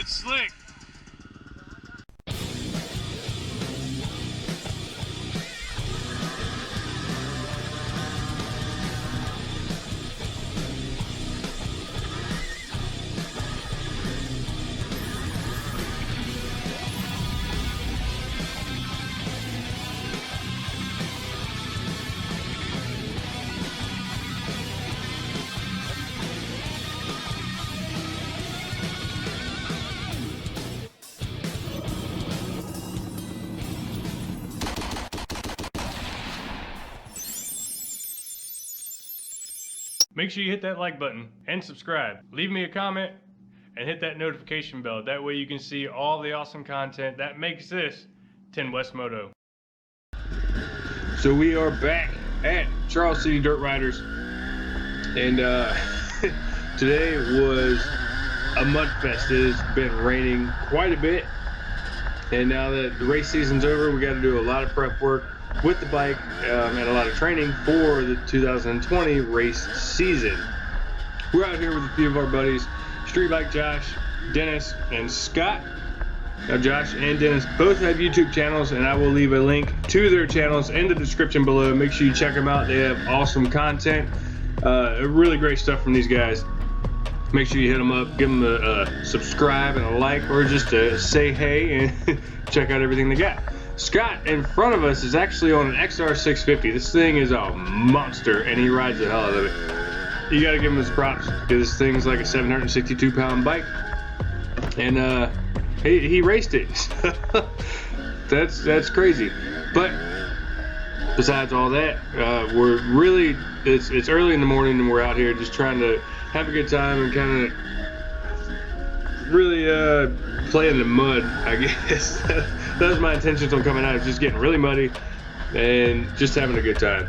It's slick. Make sure you hit that like button and subscribe. Leave me a comment and hit that notification bell. That way you can see all the awesome content that makes this 10 West Moto. So we are back at Charles City Dirt Riders, and today was a mud fest. It has been raining quite a bit, and now that the race season's over, we got to do a lot of prep work with the bike and a lot of training for the 2020 race season. We're out here with a few of our buddies, Street Bike Josh, Dennis, and Scott. Now Josh and Dennis both have YouTube channels, and I will leave a link to their channels in the description below. Make sure you check them out. They have awesome content, really great stuff from these guys. Make sure you hit them up, give them a subscribe and a like, or just say hey and check out everything they got. Scott in front of us is actually on an XR650. This thing is a monster, and he rides the hell out of it. You gotta give him his props, because this thing's like a 762-pound bike, and he raced it. That's crazy. But besides all that, we're really it's early in the morning, and we're out here just trying to have a good time and kind of really play in the mud, I guess. That was my intentions on coming out, is just getting really muddy and just having a good time.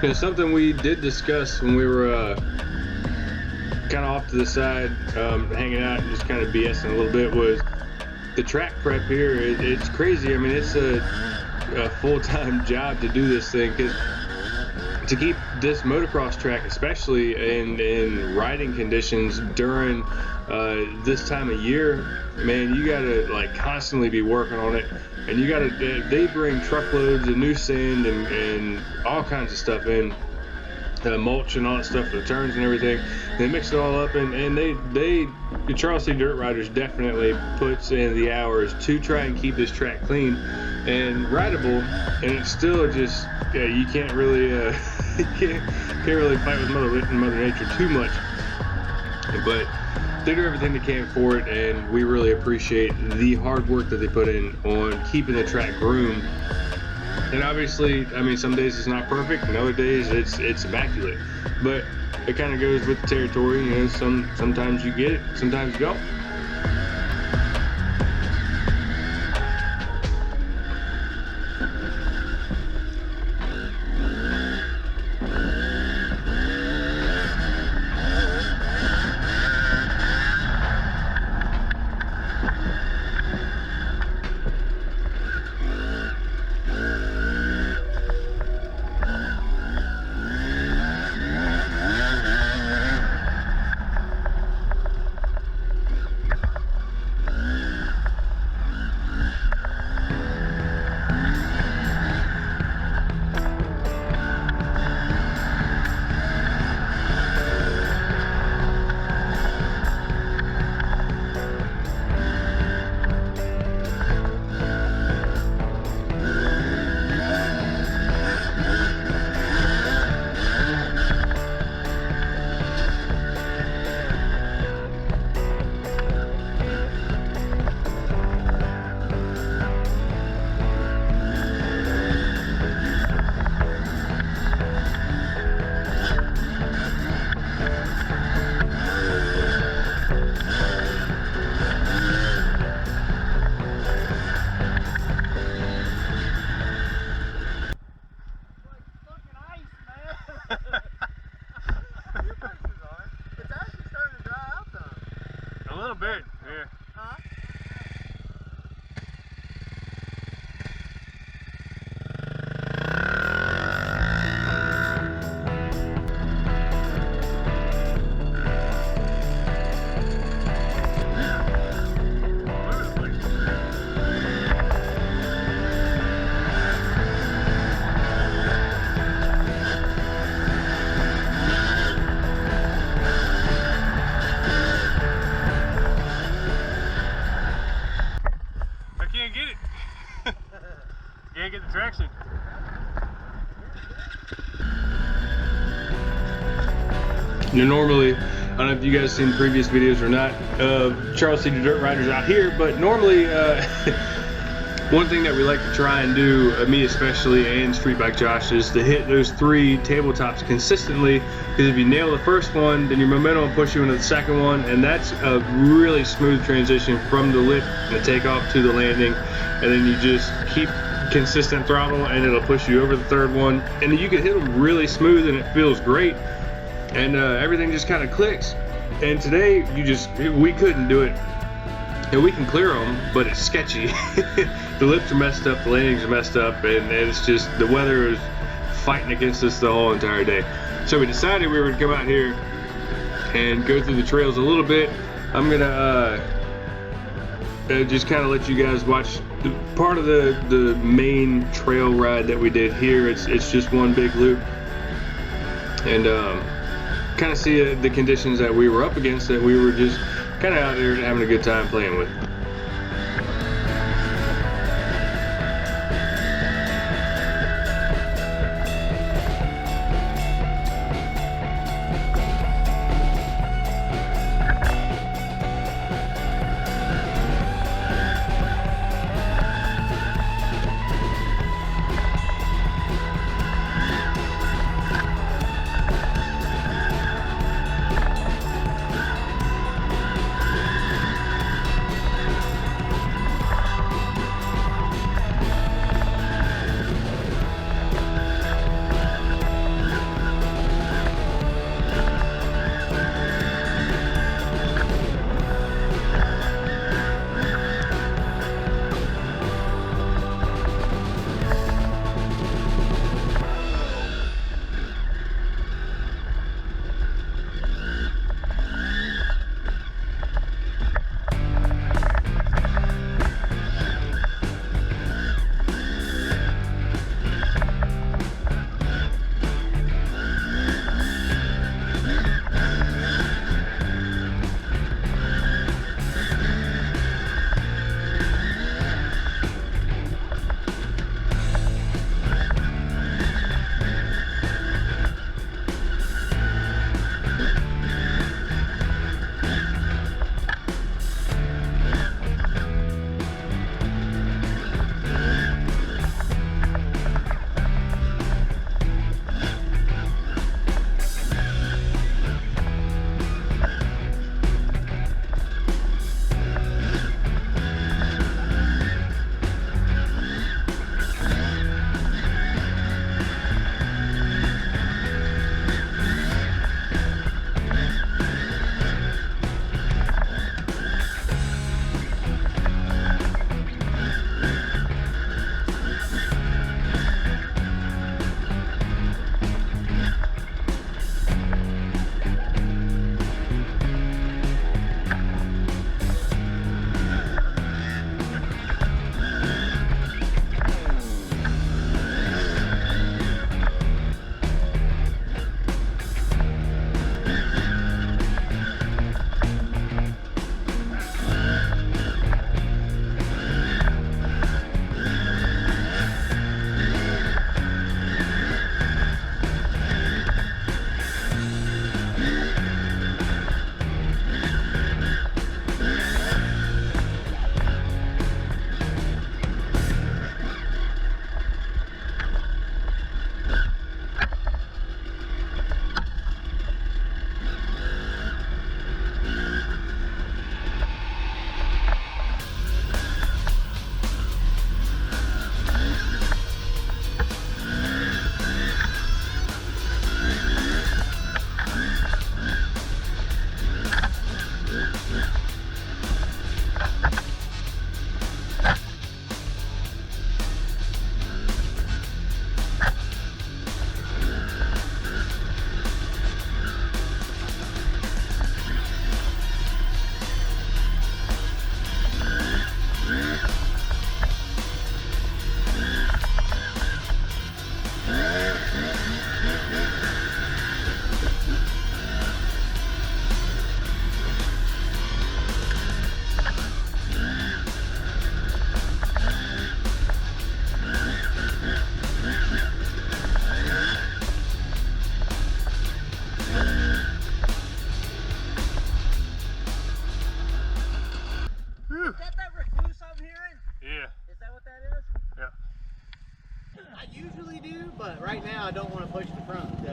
And something we did discuss when we were kind of off to the side, hanging out and just kind of BSing a little bit, was the track prep here. It's crazy. I mean, it's a full-time job to do this thing, because to keep this motocross track, especially in riding conditions during this time of year, man, you gotta like constantly be working on it, and you gotta, they bring truckloads of new sand and all kinds of stuff in, mulch and all that stuff for the turns and everything. They mix it all up, and the Charles City Dirt Riders definitely puts in the hours to try and keep this track clean and rideable, and it's still just, you can't really can't really fight with Mother Nature too much, but they do everything they can for it, and we really appreciate the hard work that they put in on keeping the track groomed. And obviously, I mean, some days it's not perfect, and other days it's immaculate, but it kind of goes with the territory. You know, sometimes you get it, sometimes you don't. bit, yeah. Huh? Normally, I don't know if you guys seen previous videos or not of Charles Cedar Dirt Riders out here, but normally one thing that we like to try and do, me especially and Street Bike Josh, is to hit those 3 tabletops consistently, because if you nail the first one, then your momentum will push you into the second one, and that's a really smooth transition from the lift and the takeoff to the landing, and then you just keep consistent throttle and it'll push you over the third one, and then you can hit them really smooth and it feels great, and everything just kind of clicks. And today we couldn't do it, and we can clear them, but it's sketchy. The lifts are messed up, the landings are messed up, and it's just, the weather is fighting against us the whole entire day. So we decided we were gonna come out here and go through the trails a little bit. I'm gonna just kind of let you guys watch part of the main trail ride that we did here. It's just one big loop, and kind of see the conditions that we were up against, that we were just kind of out there having a good time playing with.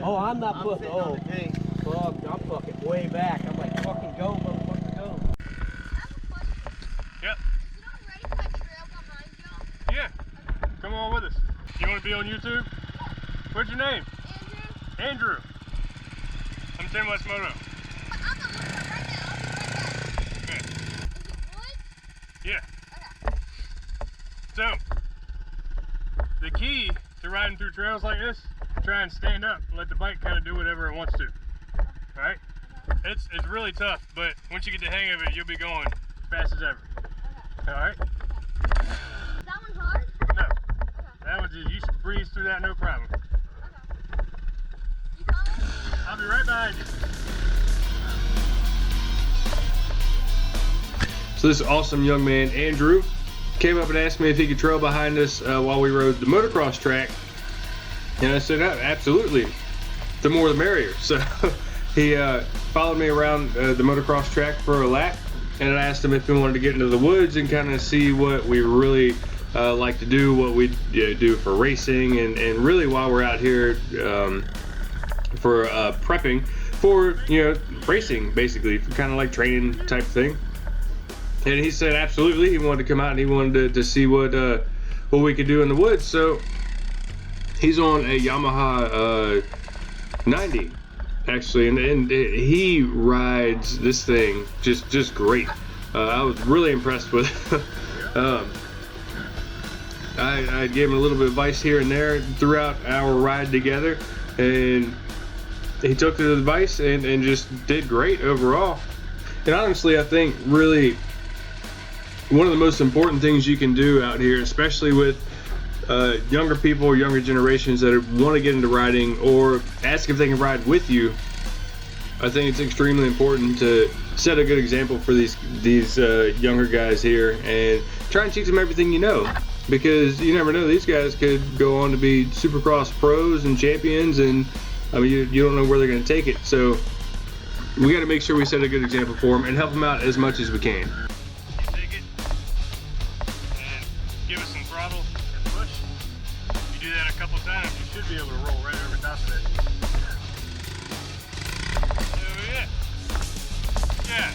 Oh, I'm not putting. Oh, fuck! I'm fucking way back. I'm like, fucking go, motherfucker, go. I have a question. Yep. Is it already cut trail behind y'all? Yeah. Come on with us. You want to be on YouTube? What's your name? Andrew? Andrew. I'm 10 West Moto. I'm not looking right now. I'll be right back. Okay. Is it wood? Yeah. Okay. So, the key to riding through trails like this, try and stand up and let the bike kind of do whatever it wants to. Alright? It's really tough, but once you get the hang of it, you'll be going fast as ever. Okay. Alright? Okay. Is that one hard? No. Okay. That one just, you should breeze through that no problem. Okay. You coming? I'll be right behind you. So this awesome young man, Andrew, came up and asked me if he could trail behind us while we rode the motocross track. And I said, oh, absolutely. The more the merrier. So he followed me around the motocross track for a lap, and I asked him if he wanted to get into the woods and kind of see what we really like to do, what we do for racing, and really while we're out here for prepping for, racing, basically, kind of like training type thing. And he said absolutely, he wanted to come out and he wanted to see what we could do in the woods. So he's on a Yamaha 90 actually, and he rides this thing just great. I was really impressed with it. I gave him a little bit of advice here and there throughout our ride together, and he took the advice and just did great overall. And honestly, I think really one of the most important things you can do out here, especially with younger people or younger generations that want to get into riding or ask if they can ride with you, I think it's extremely important to set a good example for these younger guys here and try and teach them everything you know, because you never know, these guys could go on to be Supercross pros and champions, and I mean you don't know where they're going to take it. So we got to make sure we set a good example for them and help them out as much as we can. Give us some throttle and push. If you do that a couple times, you should be able to roll right over top of it. Oh yeah. Yeah.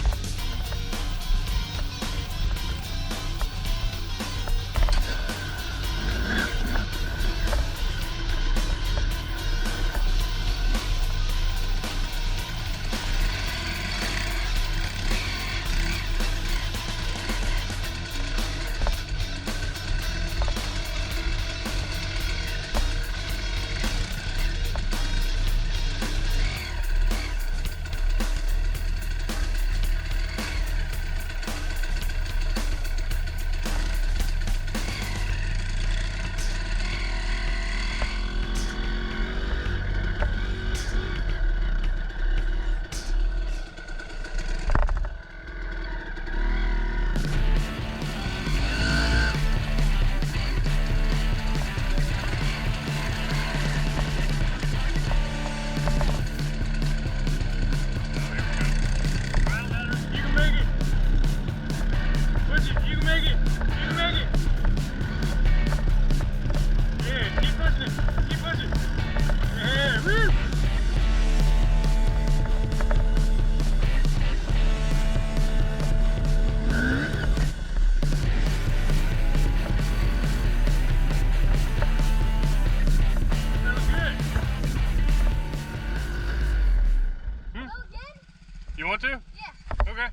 You want to? Yeah. Okay.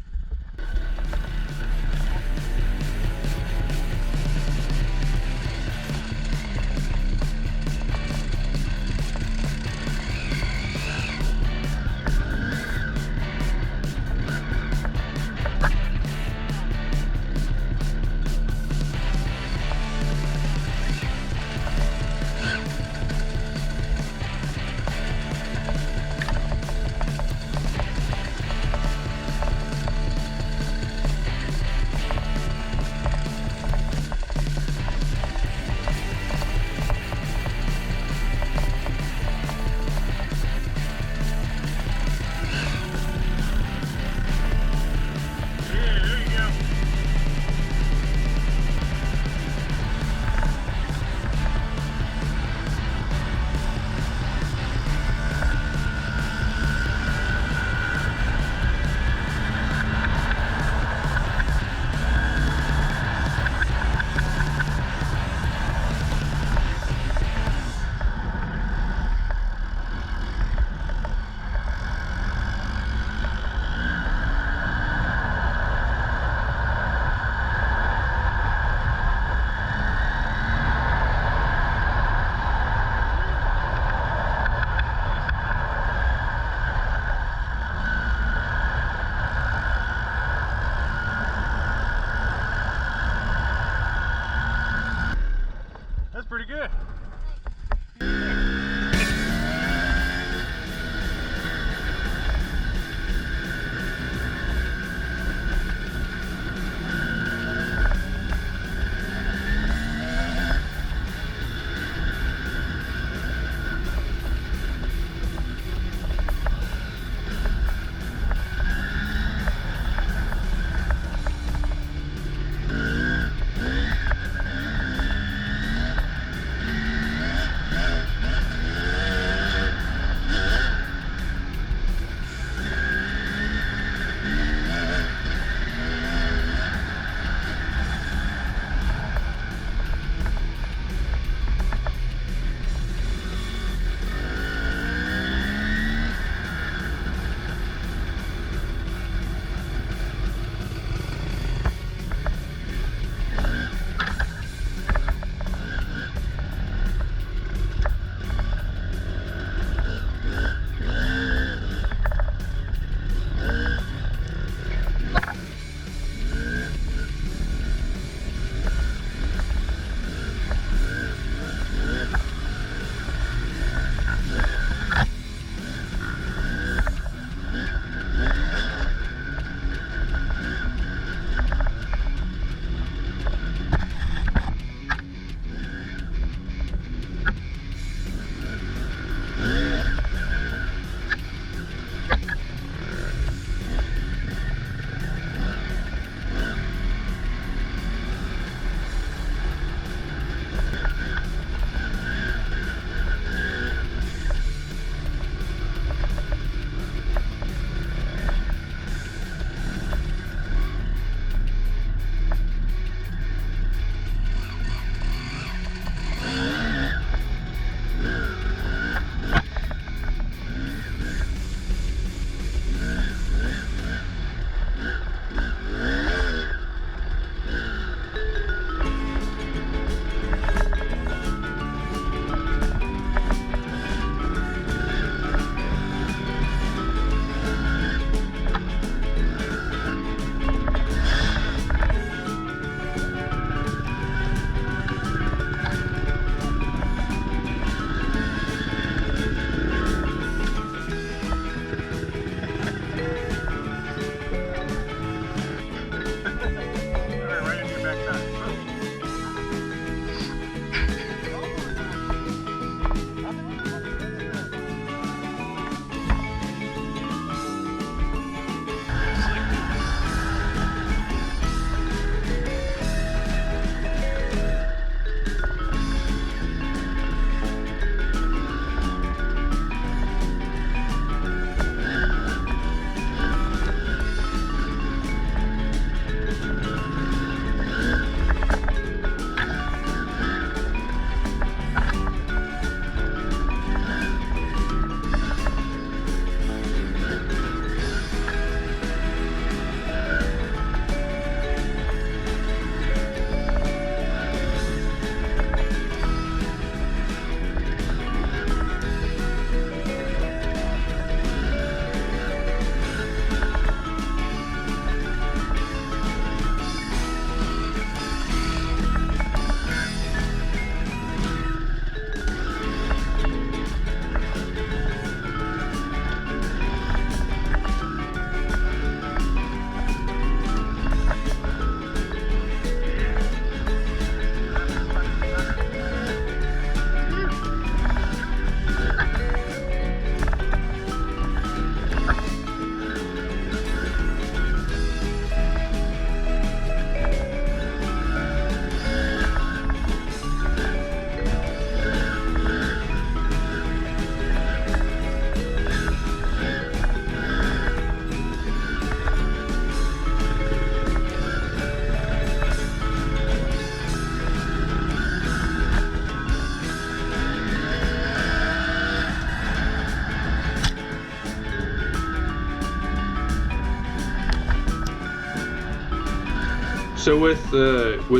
So with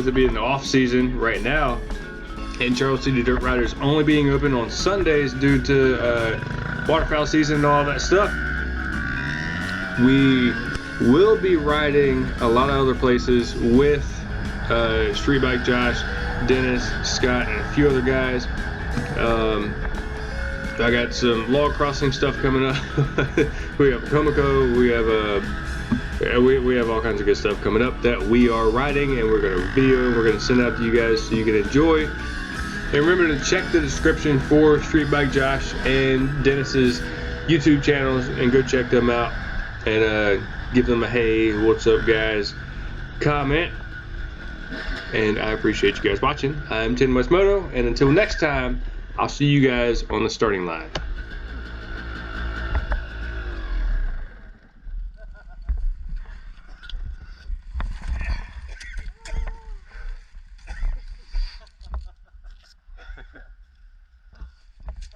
it being the off season right now, and Charles City Dirt Riders only being open on Sundays due to waterfowl season and all that stuff, we will be riding a lot of other places with Street Bike Josh, Dennis, Scott, and a few other guys. I got some log crossing stuff coming up. We have Comico, we have all kinds of good stuff coming up that we are riding, and we're going to video and we're going to send out to you guys so you can enjoy. And remember to check the description for Street Bike Josh and Dennis's YouTube channels and go check them out and give them a hey, what's up guys comment. And I appreciate you guys watching. I'm 10 West Moto, and until next time, I'll see you guys on the starting line.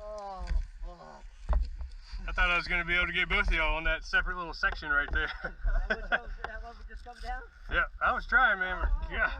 Oh, fuck. I thought I was going to be able to get both of y'all on that separate little section right there. That one would just come down? Yeah, I was trying, man. But, yeah.